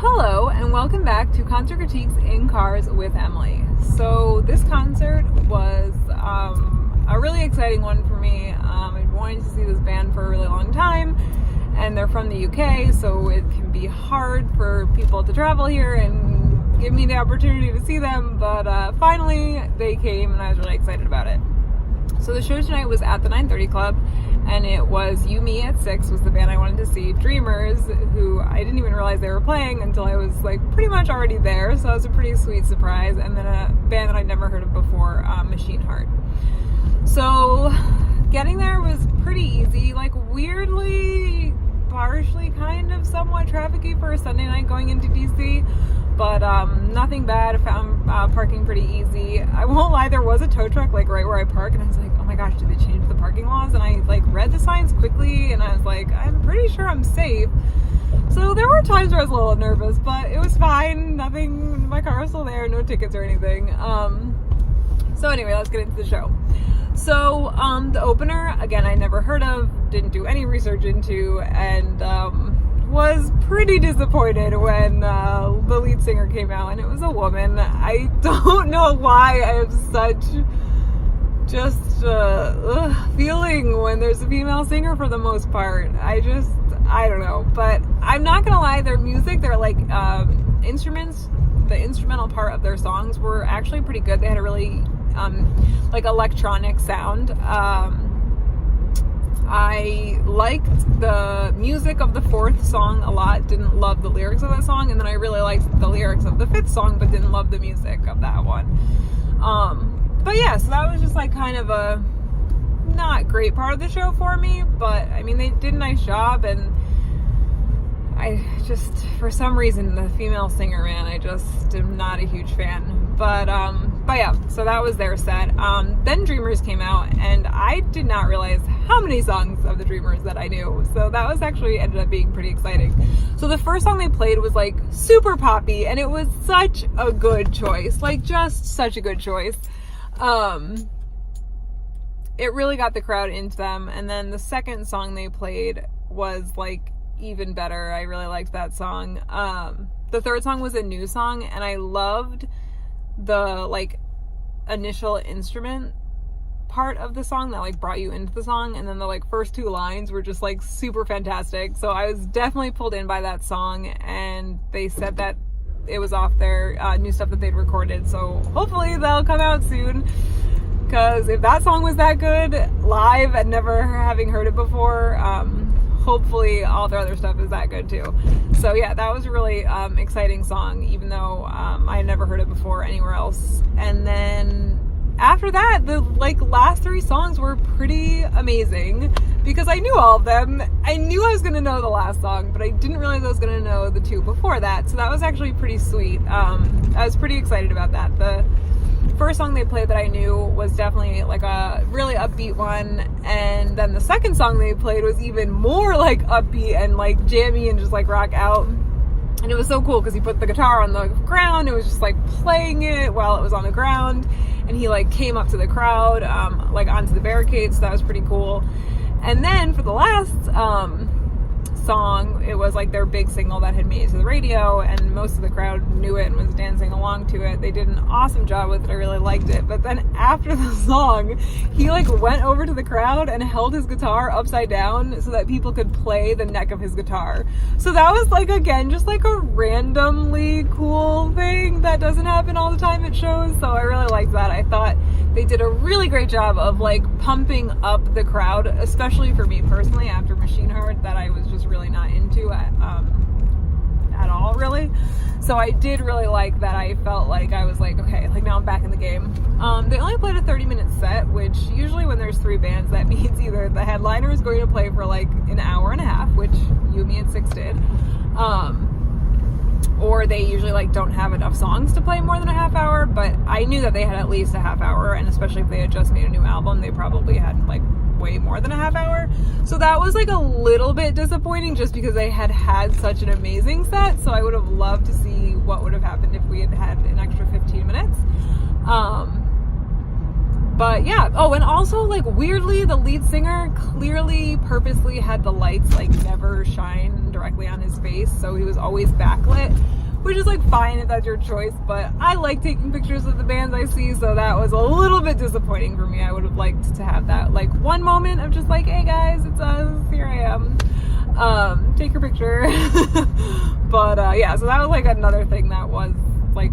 Hello and welcome back to Concert Critiques in Cars with Emily. So this concert was a really exciting one for me. I've been wanting to see this band for a really long time, and they're from the UK, so it can be hard for people to travel here and give me the opportunity to see them, but finally they came and I was really excited about it. So the show tonight was at the 9:30 Club, and it was You, Me at 6 was the band I wanted to see. Dreamers, who I didn't even realize they were playing until I was like pretty much already there, so it was a pretty sweet surprise. And then a band that I'd never heard of before, Machineheart. So getting there was pretty easy, like weirdly, partially kind of somewhat trafficy for a Sunday night going into DC, but nothing bad. I found parking pretty easy. I won't lie, there was a tow truck like right where I park, and I was like, oh my gosh, did they change the parking laws? And I like read the signs quickly, and I was like, I'm pretty sure I'm safe. So there were times where I was a little nervous, but it was fine. Nothing, my car was still there, no tickets or anything. So anyway, let's get into the show. So the opener, again, I never heard of, didn't do any research into, and was pretty disappointed when the lead singer came out, and it was a woman. I don't know why I have such just feeling when there's a female singer for the most part. I don't know, but I'm not gonna lie, their music, their like instruments, the instrumental part of their songs were actually pretty good. They had a really like electronic sound. I liked the music of the fourth song a lot, didn't love the lyrics of that song, and then I really liked the lyrics of the fifth song, but didn't love the music of that one. But yeah, so that was just like kind of a not great part of the show for me, but I mean, they did a nice job, and I just, for some reason, the female singer, man, I just am not a huge fan. But yeah, so that was their set. Then Dreamers came out, and I did not realize how many songs of the Dreamers that I knew. So that was actually ended up being pretty exciting. So the first song they played was like super poppy, and it was such a good choice. Like just such a good choice. It really got the crowd into them. And then the second song they played was like even better. I really liked that song. The third song was a new song, and I loved the like initial instrument part of the song that like brought you into the song, and then the like first two lines were just like super fantastic. So I was definitely pulled in by that song, and they said that it was off their new stuff that they'd recorded, so hopefully they'll come out soon, because if that song was that good live and never having heard it before, hopefully all their other stuff is that good too. So yeah, that was a really exciting song, even though I had never heard it before anywhere else. And then after that, the like last three songs were pretty amazing, because I knew all of them. I knew I was going to know the last song, but I didn't realize I was going to know the two before that. So that was actually pretty sweet. I was pretty excited about that. The first song they played that I knew was definitely like a really upbeat one, and then the second song they played was even more like upbeat and like jammy and just like rock out. And it was so cool because he put the guitar on the ground, it was just like playing it while it was on the ground, and he like came up to the crowd, like onto the barricades, so that was pretty cool. And then for the last song, it was like their big single that had made it to the radio, and most of the crowd knew it and was dancing along to it. They did an awesome job with it. I really liked it. But then after the song, he like went over to the crowd and held his guitar upside down so that people could play the neck of his guitar. So that was like, again, just like a randomly cool thing that doesn't happen all the time at shows. So I really liked that. I thought they did a really great job of like pumping up the crowd, especially for me personally after Machineheart, that I was just really not into at all, really. So I did really like that. I felt like I was like, okay, like now I'm back in the game. They only played a 30-minute set, which usually when there's three bands, that means either the headliner is going to play for like an hour and a half, which You, Me at 6 did, or they usually like don't have enough songs to play more than a half hour. But I knew that they had at least a half hour, and especially if they had just made a new album, they probably had like way more than a half hour. So that was like a little bit disappointing, just because they had such an amazing set. So I would have loved to see what would have happened if we had had an extra 15 minutes. But yeah, oh, and also like weirdly, the lead singer clearly purposely had the lights like never shine directly on his face, so he was always backlit, which is like fine if that's your choice, but I like taking pictures of the bands I see, so that was a little bit disappointing for me. I would have liked to have that like one moment of just like, hey guys, it's us, here I am, take your picture. But yeah, so that was like another thing that was like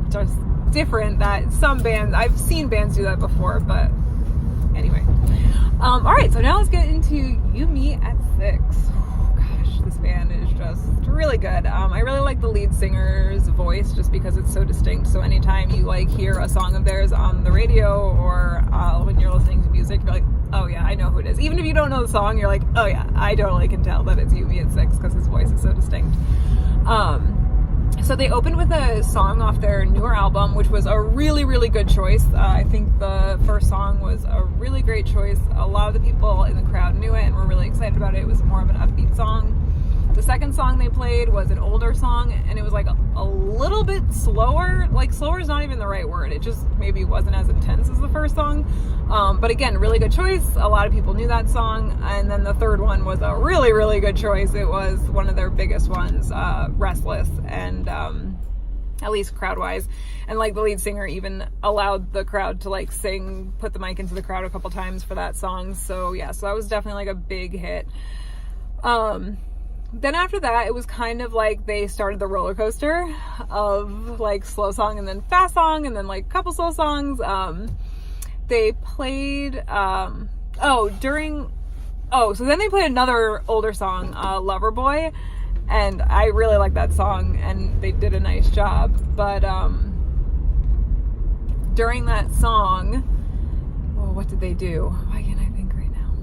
just different, that some bands, I've seen bands do that before, but anyway. All right, so now let's get into You Meet at 6. Oh, gosh, this band is just really good. I really like the lead singer's voice just because it's so distinct. So anytime you like hear a song of theirs on the radio or when you're listening to music, you're like, oh yeah, I know who it is. Even if you don't know the song, you're like, oh yeah, I totally can tell that it's You Meet at 6 because his voice is so distinct. So they opened with a song off their newer album, which was a really, really good choice. I think the first song was a really great choice. A lot of the people in the crowd knew it and were really excited about it. It was more of an upbeat song. The second song they played was an older song, and it was like a little bit slower. Like, slower is not even the right word. It just maybe wasn't as intense as the first song. But again, really good choice. A lot of people knew that song. And then the third one was a really, really good choice. It was one of their biggest ones, Restless, and at least crowd-wise. And like the lead singer even allowed the crowd to like sing, put the mic into the crowd a couple times for that song. So yeah, so that was definitely like a big hit. Then after that, it was kind of like they started the roller coaster of like slow song and then fast song and then like couple slow songs. They played, so then they played another older song, Loverboy, and I really like that song and they did a nice job. But during that song, what did they do? Why can't I think right now?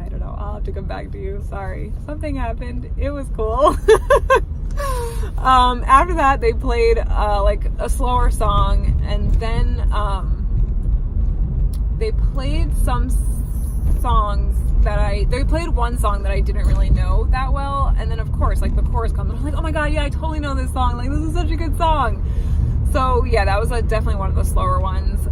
I don't know. I'll have to come back to you. Sorry. Something happened. It was cool. After that, they played like a slower song, and then they played some songs they played one song that I didn't really know that well, and then of course like the chorus comes and I'm like, oh my god, yeah, I totally know this song, like this is such a good song. So yeah, that was definitely one of the slower ones.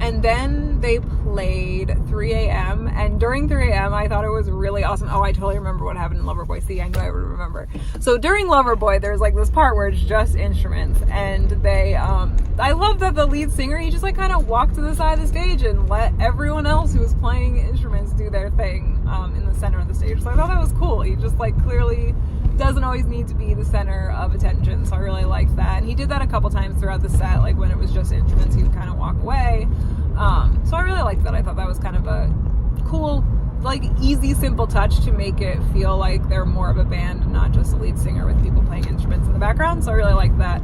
And then they played 3 a.m. and during 3 a.m. I thought it was really awesome. Oh, I totally remember what happened in Loverboy. See, I knew I would remember. So during Loverboy, there's like this part where it's just instruments, and they I love that the lead singer, he just like kind of walked to the side of the stage and let everyone else who was playing instruments do their thing in the center of the stage. So I thought that was cool. He just like clearly doesn't always need to be the center of attention, so I really liked that. And he did that a couple times throughout the set, like when it was just instruments, he would kind of walk away. So I really liked that. I thought that was kind of a cool, like easy, simple touch to make it feel like they're more of a band and not just a lead singer with people playing instruments in the background. So I really liked that.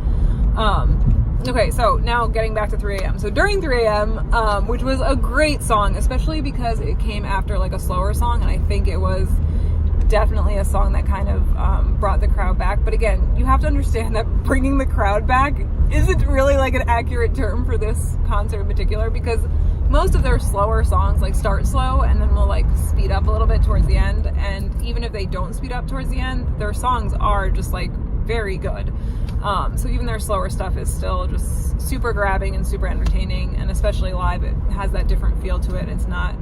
Okay, so now getting back to 3 a.m. So during 3 a.m., which was a great song, especially because it came after like a slower song, and I think it was definitely a song that kind of brought the crowd back. But again, you have to understand that bringing the crowd back isn't really like an accurate term for this concert in particular, because most of their slower songs like start slow and then will like speed up a little bit towards the end, and even if they don't speed up towards the end, their songs are just like very good. So even their slower stuff is still just super grabbing and super entertaining, and especially live it has that different feel to it. It's not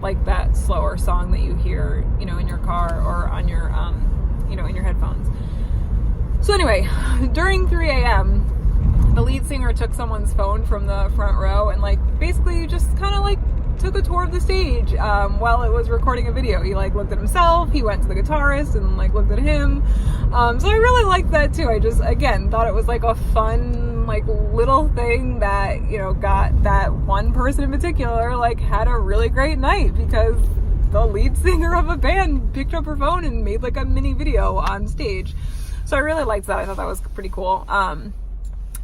like that slower song that you hear, you know, in your car or on your, you know, in your headphones. So anyway, during 3 a.m., the lead singer took someone's phone from the front row and like basically just kind of like took a tour of the stage while it was recording a video. He like looked at himself, he went to the guitarist and like looked at him. So I really liked that too. I just, again, thought it was like a fun like little thing that, you know, got that one person in particular like had a really great night because the lead singer of a band picked up her phone and made like a mini video on stage. So I really liked that. I thought that was pretty cool.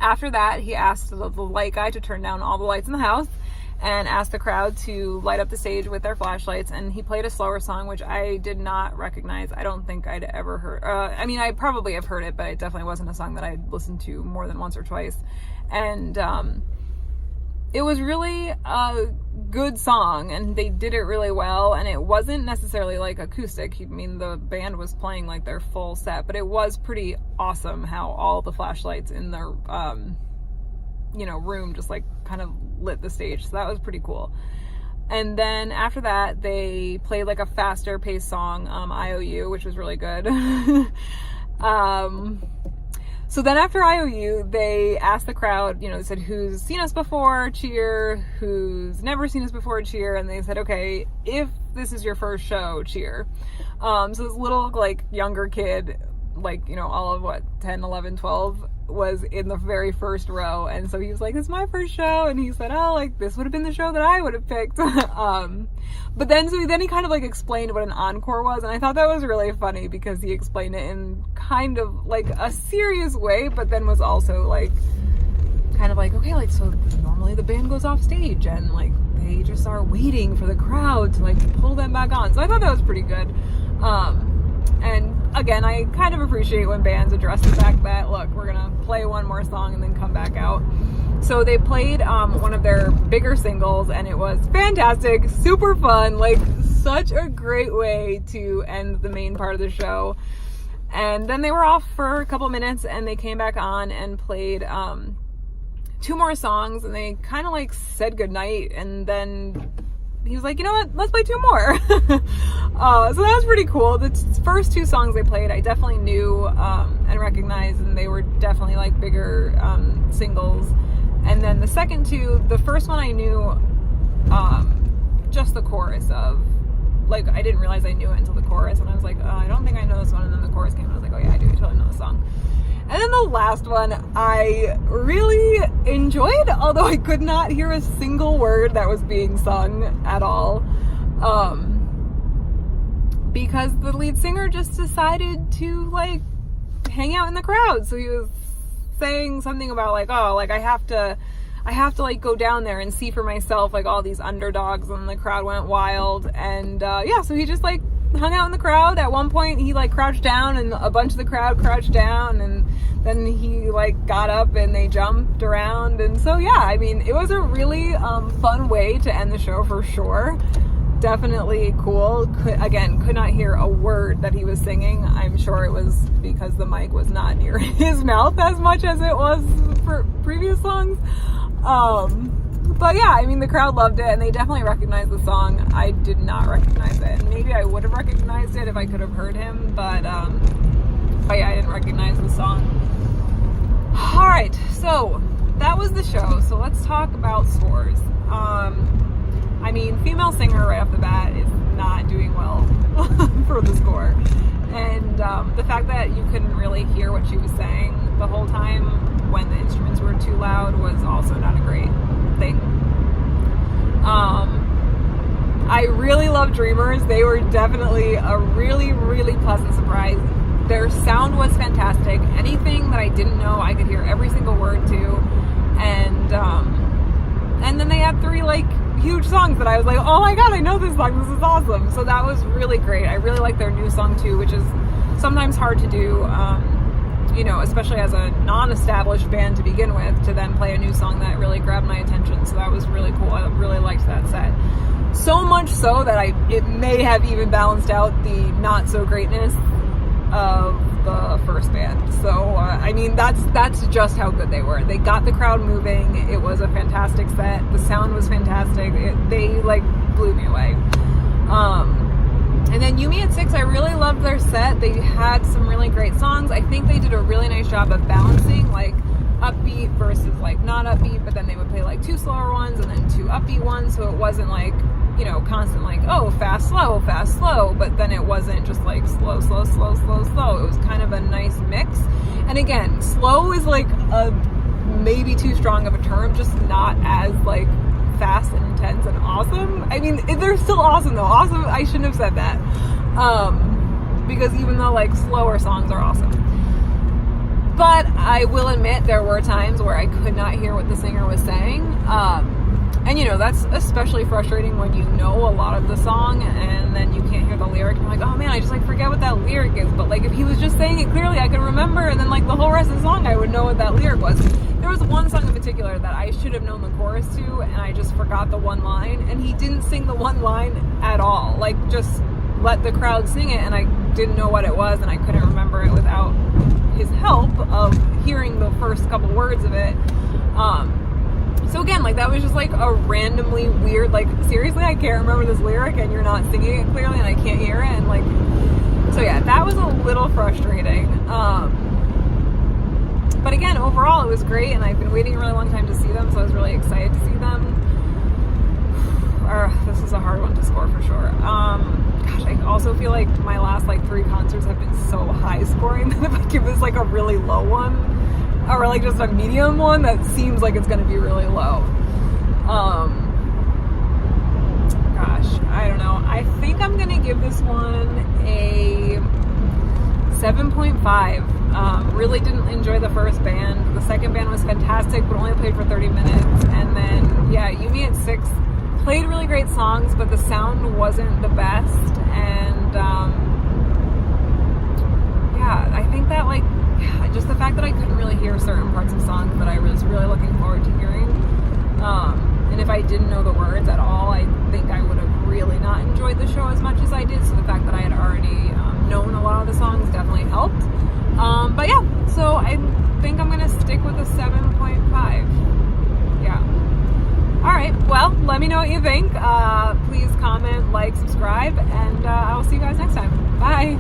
After that, he asked the light guy to turn down all the lights in the house and asked the crowd to light up the stage with their flashlights, and he played a slower song, which I did not recognize. I don't think I'd ever heard. I mean, I probably have heard it, but it definitely wasn't a song that I'd listened to more than once or twice. And it was really a good song, and they did it really well, and it wasn't necessarily like acoustic. I mean, the band was playing like their full set, but it was pretty awesome how all the flashlights in their room just like kind of lit the stage. So that was pretty cool. And then after that, they played like a faster paced song, IOU, which was really good. So then after IOU, they asked the crowd, they said, who's seen us before, cheer, who's never seen us before, cheer. And they said, okay, if this is your first show, cheer. So this little like younger kid, like, all of 10, 11, 12 was in the very first row. And so he was like, it's my first show. And he said, oh, like this would have been the show that I would have picked. But then he kind of like explained what an encore was. And I thought that was really funny because he explained it in kind of like a serious way, but then was also like, kind of like, okay, like, so normally the band goes off stage and like they just are waiting for the crowd to like pull them back on. So I thought that was pretty good. And again, I kind of appreciate when bands address the fact that, look, we're gonna play one more song and then come back out. So they played one of their bigger singles, and it was fantastic, super fun, like such a great way to end the main part of the show. And then they were off for a couple minutes, and they came back on and played 2 more songs, and they kind of like said goodnight, and then he was like, you know what, let's play 2 more. So that was pretty cool. The first 2 songs they played, I definitely knew and recognized, and they were definitely like bigger singles. And then the second 2, the first one I knew just the chorus of. Like, I didn't realize I knew it until the chorus, and I was like, I don't think I know this one. And then the chorus came, and I was like, oh yeah, I do totally know the song. And then the last one I really enjoyed, although I could not hear a single word that was being sung at all. Because the lead singer just decided to like hang out in the crowd. So he was saying something about like, oh, like I have to like go down there and see for myself like all these underdogs, and the crowd went wild. And so he just like hung out in the crowd. At one point he like crouched down, and a bunch of the crowd crouched down, and then he like got up and they jumped around. And so yeah, I mean, it was a really fun way to end the show for sure. Definitely cool. Could not hear a word that he was singing. I'm sure it was because the mic was not near his mouth as much as it was for previous songs. But yeah, I mean, the crowd loved it, and they definitely recognized the song. I did not recognize it. And maybe I would have recognized it if I could have heard him, but yeah, I didn't recognize the song. All right, so that was the show. So let's talk about scores. I mean, female singer right off the bat is not doing well for the score. And the fact that you couldn't really hear what she was saying the whole time when the instruments were too loud was also not a great thing. I really love Dreamers. They were definitely a really, really pleasant surprise. Their sound was fantastic. Anything that I didn't know, I could hear every single word to. And then they had 3 like huge songs that I was like, oh my god, I know this song, this is awesome. So that was really great. I really like their new song too, which is sometimes hard to do, especially as a non-established band to begin with, to then play a new song that really grabbed my attention. So that was really cool. I really liked that set. So much so that it may have even balanced out the not so greatness of the first band. So I mean, that's just how good they were. They got the crowd moving. It was a fantastic set. The sound was fantastic. They like blew me away. And then Yumi at 6, I really loved their set. They had some really great songs. I think they did a really nice job of balancing like upbeat versus like not upbeat, but then they would play like 2 slower ones and then 2 upbeat ones, so it wasn't like, constant like, oh, fast, slow, but then it wasn't just like slow. It was kind of a nice mix. And again, slow is like a maybe too strong of a term, just not as like fast and intense and awesome. I mean, they're still awesome though. Awesome, I shouldn't have said that. Because even though like slower songs are awesome. But I will admit there were times where I could not hear what the singer was saying. And that's especially frustrating when you know a lot of the song and then you can't hear the lyric. I'm like, oh man, I just like forget what that lyric is. But like if he was just saying it clearly, I could remember, and then like the whole rest of the song, I would know what that lyric was. There was one song in particular that I should have known the chorus to, and I just forgot the one line, and he didn't sing the one line at all. Like just let the crowd sing it, and I didn't know what it was, and I couldn't remember it without his help of hearing the first couple words of it. So again, like that was just like a randomly weird, like seriously, I can't remember this lyric and you're not singing it clearly and I can't hear it, and like, so yeah, that was a little frustrating. But again, overall it was great, and I've been waiting a really long time to see them, so I was really excited to see them. This is a hard one to score for sure. Gosh, I also feel like my last like 3 concerts have been so high scoring that if I give this like a really low one, or like just a medium one, that seems like it's going to be really low. Gosh, I don't know. I think I'm going to give this one a 7.5. Really didn't enjoy the first band. The second band was fantastic, but only played for 30 minutes. And then, yeah, Yumi at 6 played really great songs, but the sound wasn't the best. And, yeah, I think that, like, just the fact that I couldn't really hear certain parts of songs that I was really looking forward to hearing. And if I didn't know the words at all, I think I would have really not enjoyed the show as much as I did. So the fact that I had already known a lot of the songs definitely helped. But yeah, so I think I'm going to stick with a 7.5. Yeah. All right. Well, let me know what you think. Please comment, like, subscribe, and I will see you guys next time. Bye.